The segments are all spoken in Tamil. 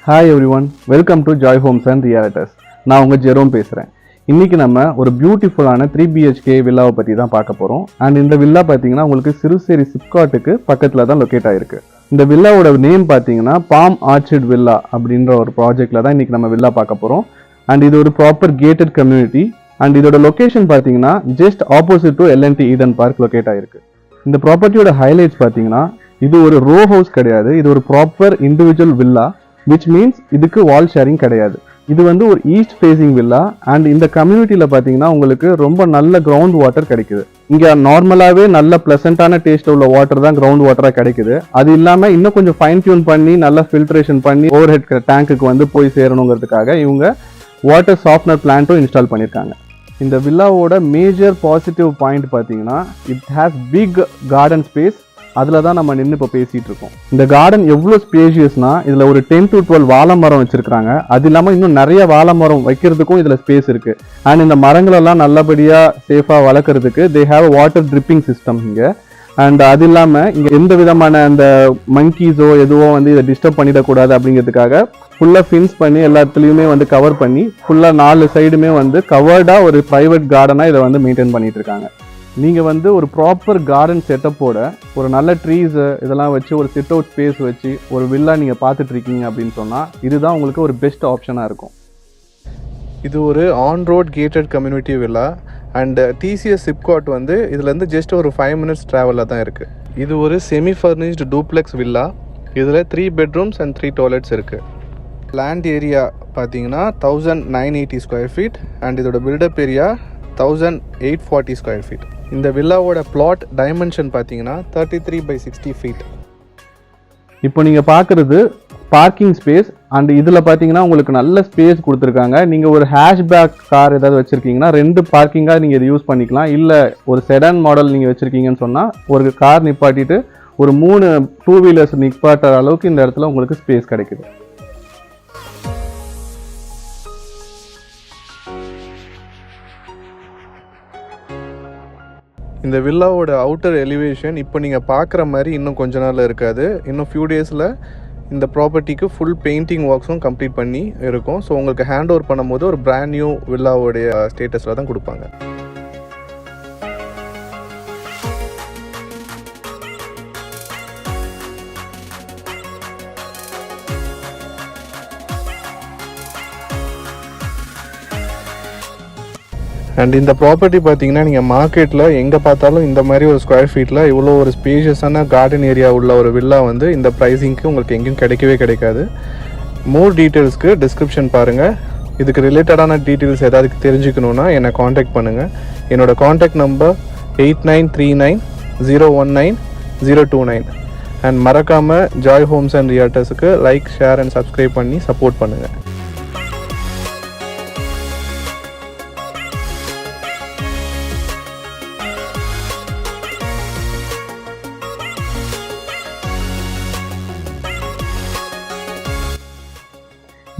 Hi everyone, welcome to Joy Homes and Realtors. நான் உங்கள் ஜெரோம் பேசுகிறேன். இன்றைக்கி நம்ம ஒரு பியூட்டிஃபுல்லான 3BHK வில்லாவை பற்றி தான் பார்க்க போகிறோம். அண்ட் இந்த வில்லா பார்த்தீங்கன்னா உங்களுக்கு சிறுசேரி சிப்காட்டுக்கு பக்கத்தில் தான் லொக்கேட் ஆகிருக்கு. இந்த வில்லாவோட நேம் பார்த்தீங்கன்னா பாம் ஆர்ச்சிட் வில்லா அப்படின்ற ஒரு ப்ராஜெக்டில் தான் இன்றைக்கி நம்ம வில்லா பார்க்க போகிறோம். அண்ட் இது ஒரு ப்ராப்பர் கேட்டட் கம்யூனிட்டி. அண்ட் இதோட லொக்கேஷன் பார்த்தீங்கன்னா just opposite to LNT Eden park locate ஆகிருக்கு. இந்த ப்ராப்பர்ட்டியோட ஹைலைட்ஸ் பார்த்தீங்கன்னா இது ஒரு ரோ ஹவுஸ் கிடையாது, இது ஒரு proper individual villa, which means இதுக்கு வால் ஷேரிங் கிடையாது. இது வந்து ஒரு ஈஸ்ட் ஃபேசிங் வில்லா. அண்ட் இந்த கம்யூனிட்டியில் பார்த்தீங்கன்னா உங்களுக்கு ரொம்ப நல்ல கிரவுண்ட் வாட்டர் கிடைக்குது. இங்கே நார்மலாகவே நல்ல ப்ளசண்டான டேஸ்ட் உள்ள வாட்டர் தான் கிரவுண்ட் வாட்டராக கிடைக்குது. அது இல்லாமல் இன்னும் கொஞ்சம் ஃபைன் டியூன் பண்ணி நல்லா ஃபில்ட்ரேஷன் பண்ணி ஓவர் ஹெட் டேங்க்குக்கு வந்து போய் சேரணுங்கிறதுக்காக இவங்க வாட்டர் சாஃப்ட்னர் பிளான்ட்டும் இன்ஸ்டால் பண்ணியிருக்காங்க. இந்த வில்லாவோட மேஜர் பாசிட்டிவ் பாயிண்ட் பார்த்தீங்கன்னா it has big garden space. அதில் தான் நம்ம நின்று இப்போ பேசிகிட்டு இருக்கோம். இந்த கார்டன் எவ்வளோ ஸ்பேஷியஸ்னா இதில் ஒரு 10 to 12 வாழை மரம் வச்சுருக்காங்க. அது இல்லாமல் இன்னும் நிறைய வாழை மரம் வைக்கிறதுக்கும் இதில் ஸ்பேஸ் இருக்குது. அண்ட் இந்த மரங்களெல்லாம் நல்லபடியாக சேஃபாக வளர்க்குறதுக்கு they have water dripping system இங்கே. அண்ட் அது இல்லாமல் இங்கே எந்த விதமான அந்த மங்கீஸோ எதுவோ வந்து இதை டிஸ்டர்ப் பண்ணிடக்கூடாது அப்படிங்கிறதுக்காக ஃபுல்லாக ஃபின்ஸ் பண்ணி எல்லா இடத்துலையுமே வந்து கவர் பண்ணி ஃபுல்லாக 4 சைடுமே வந்து கவர்டாக ஒரு ப்ரைவேட் கார்டனாக இதை வந்து மெயின்டைன் பண்ணிட்டு இருக்காங்க. நீங்கள் வந்து ஒரு ப்ராப்பர் கார்டன் செட்டப்போட ஒரு நல்ல ட்ரீஸு இதெல்லாம் வச்சு ஒரு சிட் அவுட் ஸ்பேஸ் வச்சு ஒரு வில்லா நீங்கள் பார்த்துட்ருக்கீங்க அப்படின்னு சொன்னால் இதுதான் உங்களுக்கு ஒரு பெஸ்ட் ஆப்ஷனாக இருக்கும். இது ஒரு on road gated community villa. And TCS SIPCOT வந்து இதுலேருந்து ஜஸ்ட் ஒரு 5 minutes ட்ராவலில் தான் இருக்குது. இது ஒரு செமி ஃபர்னிஷ்டு டூப்ளெக்ஸ் வில்லா. இதில் 3 bedrooms and 3 toilets இருக்குது. லேண்ட் ஏரியா பார்த்தீங்கன்னா 1980 ஸ்கொயர் ஃபீட். அண்ட் இதோட பில்டப் ஏரியா 1840 ஸ்கொயர் ஃபீட். இந்த வில்லாவோட பிளாட் டைமென்ஷன் பார்த்தீங்கன்னா 33/60 feet. இப்போ நீங்கள் பார்க்குறது பார்க்கிங் ஸ்பேஸ். அண்ட் இதில் பார்த்தீங்கன்னா உங்களுக்கு நல்ல ஸ்பேஸ் கொடுத்துருக்காங்க. நீங்கள் ஒரு ஹேஷ்பேக் கார் ஏதாவது வச்சுருக்கீங்கன்னா 2 பார்க்கிங்காக நீங்கள் இதை யூஸ் பண்ணிக்கலாம். இல்லை ஒரு செடான் மாடல் நீங்கள் வச்சுருக்கீங்கன்னு சொன்னால் ஒரு கார் நிப்பாட்டிட்டு ஒரு 3 2 wheelers நிப்பாட்டுற அளவுக்கு இந்த இடத்துல உங்களுக்கு ஸ்பேஸ் கிடைக்குது. இந்த வில்லாவோட அவுட்டர் எலிவேஷன் இப்போ நீங்கள் பார்க்குற மாதிரி இன்னும் கொஞ்ச நாளில் இருக்காது. இன்னும் ஃபியூ டேஸில் இந்த ப்ராப்பர்ட்டிக்கு ஃபுல் பெயிண்டிங் ஒர்க்ஸும் கம்ப்ளீட் பண்ணி இருக்கும். ஸோ உங்களுக்கு ஹேண்ட் ஓவர் பண்ணும்போது ஒரு பிராண்ட் நியூ வில்லாவோடைய ஸ்டேட்டஸில் தான் கொடுப்பாங்க. அண்ட் இந்த ப்ராப்பர்ட்டி பார்த்தீங்கன்னா நீங்கள் மார்க்கெட்டில் எங்கே பார்த்தாலும் இந்த மாதிரி ஒரு ஸ்கொயர் ஃபீட்டில் இவ்வளோ ஒரு ஸ்பேஷியஸான கார்டன் ஏரியா உள்ள ஒரு வில்லா வந்து இந்த ப்ரைஸிங்க்கு உங்களுக்கு எங்கேயும் கிடைக்கவே கிடைக்காது. மோர் டீட்டெயில்ஸ்க்கு டிஸ்கிரிப்ஷன் பாருங்கள். இதுக்கு ரிலேட்டடான டீட்டெயில்ஸ் ஏதாவது தெரிஞ்சுக்கணுன்னா என்னை காண்டாக்ட் பண்ணுங்கள். என்னோடய காண்டாக்ட் நம்பர் 8939019029. அண்ட் மறக்காமல் ஜாய் ஹோம்ஸ் அண்ட் ரியால்டர்ஸுக்கு லைக், ஷேர் அண்ட் சப்ஸ்கிரைப் பண்ணி சப்போர்ட் பண்ணுங்கள்.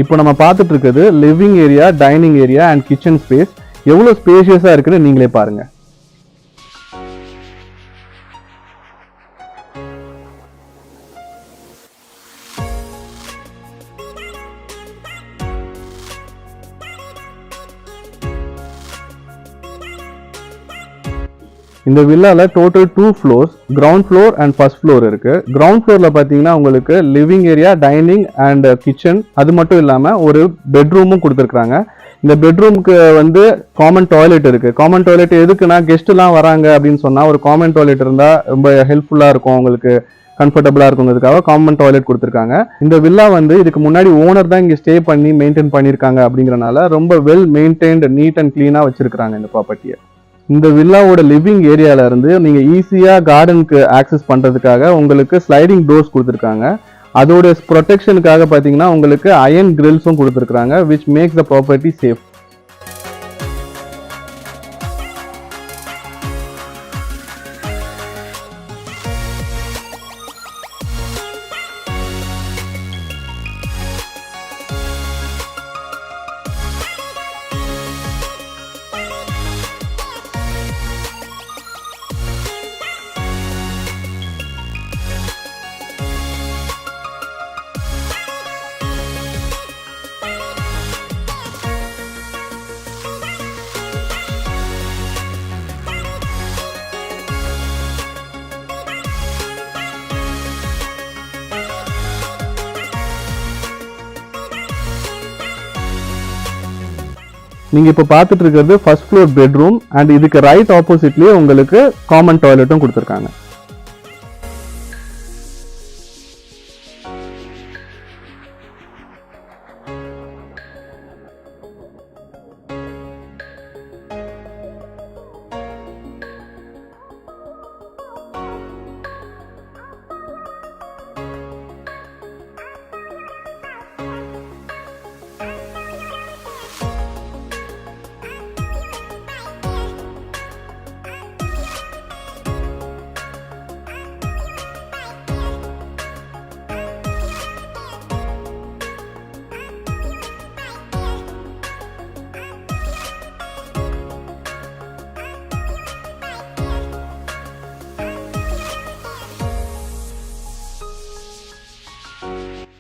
இப்போ நம்ம பார்த்துட்டு இருக்கிறது living area, dining area and kitchen space. எவ்வளோ ஸ்பேஷியஸாக இருக்குன்னு நீங்களே பாருங்கள். இந்த வில்லாவில் total 2 floors, ground floor and first floor இருக்குது. கிரவுண்ட் ஃப்ளோரில் பார்த்தீங்கன்னா உங்களுக்கு living area, dining and kitchen, அது மட்டும் இல்லாமல் ஒரு பெட்ரூமும் கொடுத்துருக்குறாங்க. இந்த பெட்ரூமுக்கு வந்து காமன் டாய்லெட் இருக்குது. காமன் டாய்லெட் எதுக்குன்னா கெஸ்ட்டுலாம் வராங்க அப்படின்னு சொன்னால் ஒரு காமன் டாய்லெட் இருந்தால் ரொம்ப ஹெல்ப்ஃபுல்லாக இருக்கும், உங்களுக்கு கம்ஃபர்டபுளாக இருக்குங்கிறதுக்காக காமன் டாய்லெட் கொடுத்துருக்காங்க. இந்த வில்லா வந்து இதுக்கு முன்னாடி ஓனர் தான் இங்கே ஸ்டே பண்ணி மெயின்டைன் பண்ணியிருக்காங்க. அப்படிங்கிறனால ரொம்ப வெல் மெயின்டைன்டு, நீட் அண்ட் க்ளீனாக வச்சுருக்காங்க இந்த ப்ராப்பர்ட்டியை. இந்த வில்லாவோட லிவிங் ஏரியால இருந்து நீங்க ஈஸியா கார்டனுக்கு ஆக்சஸ் பண்றதுக்காக உங்களுக்கு ஸ்லைடிங் டோர்ஸ் கொடுத்துருக்காங்க. அதோட ப்ரொடெக்ஷனுக்காக பாத்தீங்கன்னா உங்களுக்கு அயன் கிரில்ஸும் கொடுத்துருக்காங்க, which makes the property safe. நீங்கள் இப்போ பார்த்துட்டு இருக்கிறது ஃபர்ஸ்ட் ஃப்ளோர் பெட்ரூம் அண்ட் இதுக்கு ரைட் ஆப்போசிட்லேயே உங்களுக்கு காமன் டாய்லெட்டும் கொடுத்துருக்காங்க.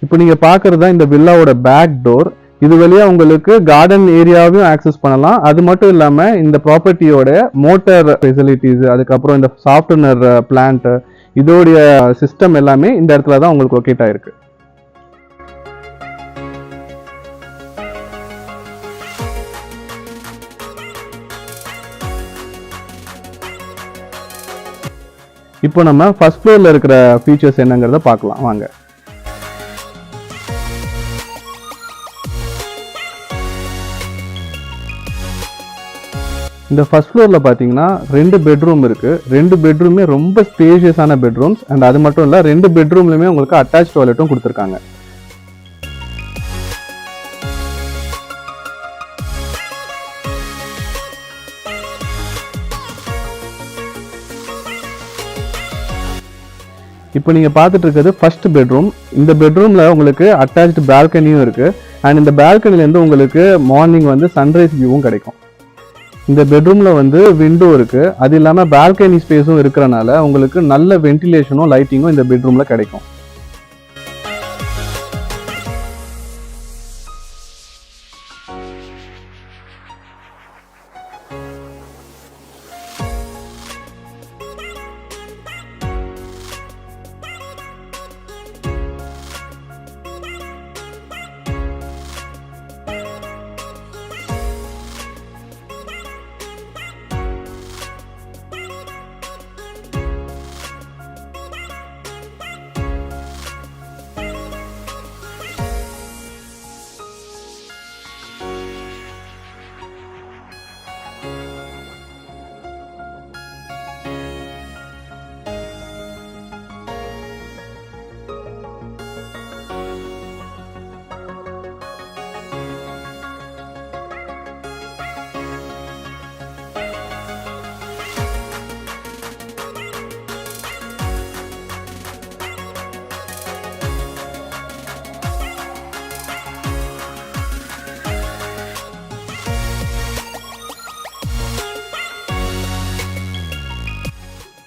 இப்போ நீங்க பாக்குறது தான் இந்த வில்லாவோட பேக் டோர். இது வழியா உங்களுக்கு கார்டன் ஏரியாவையும் ஆக்சஸ் பண்ணலாம். அது மட்டும் இல்லாம இந்த ப்ராப்பர்ட்டியோட மோட்டார் ஃபெசிலிட்டிஸ், அதுக்கப்புறம் இந்த சாஃப்ட்வேர் பிளான்ட், இதோடைய சிஸ்டம் எல்லாமே இந்த இடத்துல தான் உங்களுக்கு லொக்கேட் ஆயிருக்கு. இப்போ நம்ம ஃபர்ஸ்ட் ஃப்ளோர்ல இருக்கிற ஃபீச்சர்ஸ் என்னங்கிறத பார்க்கலாம் வாங்க. இந்த ஃபர்ஸ்ட் ஃப்ளோரில் பார்த்தீங்கன்னா 2 பெட்ரூம் இருக்குது. 2 பெட்ரூமே ரொம்ப ஸ்பேஷியஸான பெட்ரூம்ஸ் அண்ட் அது மட்டும் இல்லை 2 பெட்ரூம்லையுமே உங்களுக்கு அட்டாச் டாய்லெட்டும் கொடுத்துருக்காங்க. இப்போ நீங்கள் பார்த்துட்டு இருக்கிறது ஃபர்ஸ்ட் பெட்ரூம். இந்த பெட்ரூமில் உங்களுக்கு அட்டாச்டு பால்கனியும் இருக்குது அண்ட் இந்த பால்கனிலேருந்து உங்களுக்கு மார்னிங் வந்து சன்ரைஸ் வியூவும் கிடைக்கும். இந்த பெட்ரூம்ல வந்து விண்டோ இருக்கு. அது இல்லாம பால்கனி ஸ்பேஸும் இருக்கிறனால உங்களுக்கு நல்ல வென்டிலேஷனும் லைட்டிங்கும் இந்த பெட்ரூம்ல கிடைக்கும்.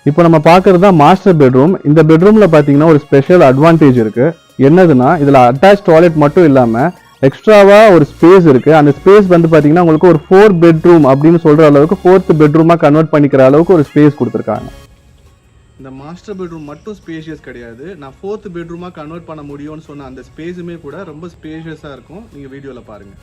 இப்போ நம்ம பார்க்கறது தான் மாஸ்டர் பெட்ரூம். இந்த பெட்ரூம்ல பார்த்தீங்கன்னா ஒரு ஸ்பெஷல் அட்வான்டேஜ் இருக்கு. என்னதுன்னா இதில் அட்டாச் டாய்லெட் மட்டும் இல்லாமல் எக்ஸ்ட்ராவா ஒரு ஸ்பேஸ் இருக்கு. அந்த ஸ்பேஸ் வந்து பார்த்தீங்கன்னா உங்களுக்கு ஒரு 4 பெட்ரூம் அப்படின்னு சொல்ற அளவுக்கு 4th பெட்ரூமா கன்வெர்ட் பண்ணிக்கிற அளவுக்கு ஒரு ஸ்பேஸ் கொடுத்துருக்காங்க. இந்த மாஸ்டர் பெட்ரூம் மட்டும் ஸ்பேஷியஸ் கிடையாது, நான் 4th பெட்ரூமா கன்வெர்ட் பண்ண முடியும்னு சொன்ன அந்த ஸ்பேஸுமே கூட ரொம்ப ஸ்பேஷியஸாக இருக்கும். நீங்கள் வீடியோவில் பாருங்க.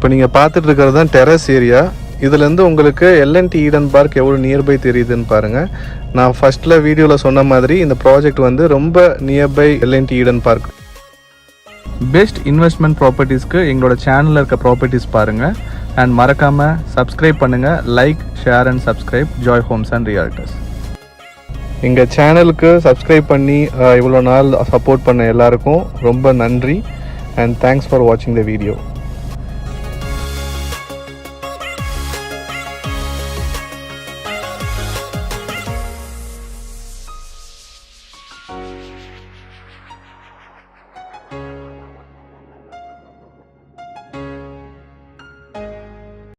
இப்போ நீங்கள் பார்த்துட்டு இருக்கிறது தான் டெரஸ் ஏரியா. இதுலேருந்து உங்களுக்கு எல்என்டி ஈடன் பார்க் எவ்வளோ நியர்பை தெரியுதுன்னு பாருங்கள். நான் ஃபஸ்ட்டில் வீடியோவில் சொன்ன மாதிரி இந்த ப்ராஜெக்ட் வந்து ரொம்ப nearby L and T Eden Park. Best investment ப்ராப்பர்ட்டிஸ்க்கு எங்களோட சேனலில் இருக்க ப்ராப்பர்ட்டிஸ் பாருங்கள். அண்ட் மறக்காமல் சப்ஸ்கிரைப் பண்ணுங்கள். Like, share and subscribe Joy Homes and Realtors. எங்கள் சேனலுக்கு சப்ஸ்கிரைப் பண்ணி இவ்வளோ நாள் சப்போர்ட் பண்ண எல்லாருக்கும் ரொம்ப நன்றி. அண்ட் தேங்க்ஸ் ஃபார் வாட்சிங் த வீடியோ.